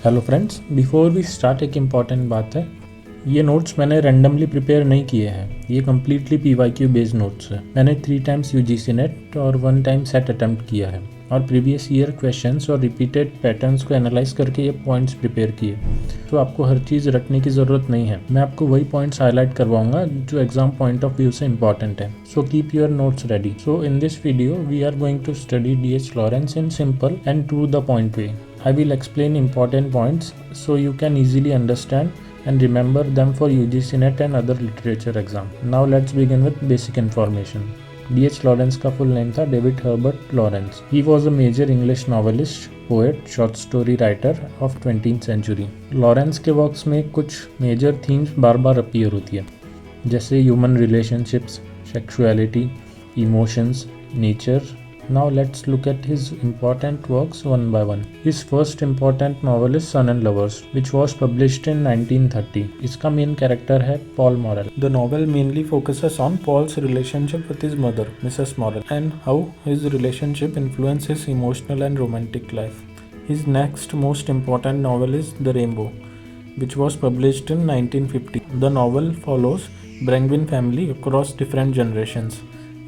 Hello friends, before we start एक important बात है। ये नोट्स मैंने रैंडमली प्रिपेयर नहीं किए हैं। ये कम्प्लीटली PYQ बेस्ड नोट्स है। मैंने 3 टाइम्स UGCNET और 1 टाइम सेट अटेम्प्ट किया है और प्रीवियस ईयर क्वेश्चंस और रिपीटेड पैटर्न्स को एनालाइज करके ये पॉइंट्स प्रिपेयर किए। तो आपको हर चीज़ रटने की ज़रूरत नहीं है। मैं आपको वही पॉइंट्स हाईलाइट करवाऊंगा जो एग्जाम पॉइंट ऑफ व्यू से इंपॉर्टेंट है। So keep your notes ready. So in this video we are going to study D.h.Lawrence in simple and to the point way. I will explain important points so you can easily understand and remember them for UGCNET and other literature exam. Now let's begin with basic information. D.h.Lawrence का full name था David Herbert Lawrence. He was a major English novelist, poet, short story writer of 20th century. Lawrence के works में कुछ major themes बार बार appear होती है, जैसे human relationships, sexuality, emotions, nature. Now let's look at his important works one by one. His first important novel is Son and Lovers, which was published in 1930. इसका main character है Paul Morrell. The novel mainly focuses on Paul's relationship with his mother, Mrs. Morrell, and how his relationship influenced his emotional and romantic life. His next most important novel is The Rainbow, which was published in 1950. The novel follows Brangwyn family across different generations.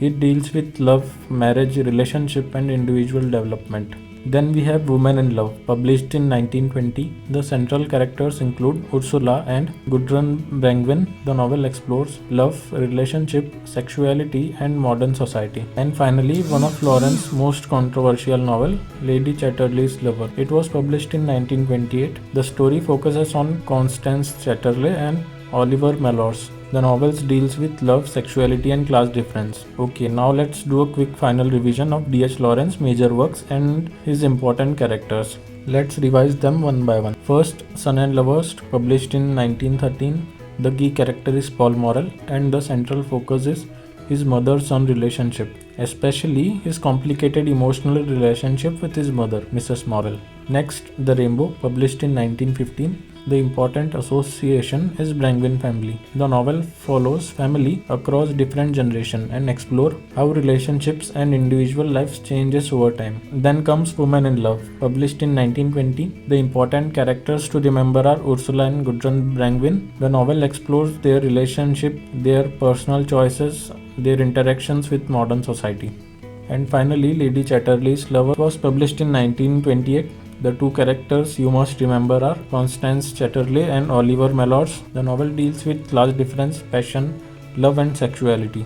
It deals with love, marriage, relationship and individual development. Then we have Women in Love, published in 1920. The central characters include Ursula and Gudrun Brangwyn. The novel explores love, relationship, sexuality and modern society. And finally, one of Lawrence's most controversial novel, Lady Chatterley's Lover. It was published in 1928. The story focuses on Constance Chatterley and Oliver Mellors. The novels deals with love, sexuality and class difference. Okay, now let's do a quick final revision of D.h.Lawrence major works and his important characters. Let's revise them one by one. First, Son and Lovers, published in 1913. The key character is Paul Morrell and the central focus is his mother-son relationship, especially his complicated emotional relationship with his mother, Mrs. Morrell. Next, The Rainbow, published in 1915. The important association is Brangwyn family. The novel follows family across different generations and explore how relationships and individual lives changes over time. Then comes Women in Love, published in 1920. The important characters to remember are Ursula and Gudrun Brangwyn. The novel explores their relationship, their personal choices, their interactions with modern society. And finally, Lady Chatterley's Lover was published in 1928. The two characters you must remember are Constance Chatterley and Oliver Mellors. The novel deals with class difference, passion, love and sexuality.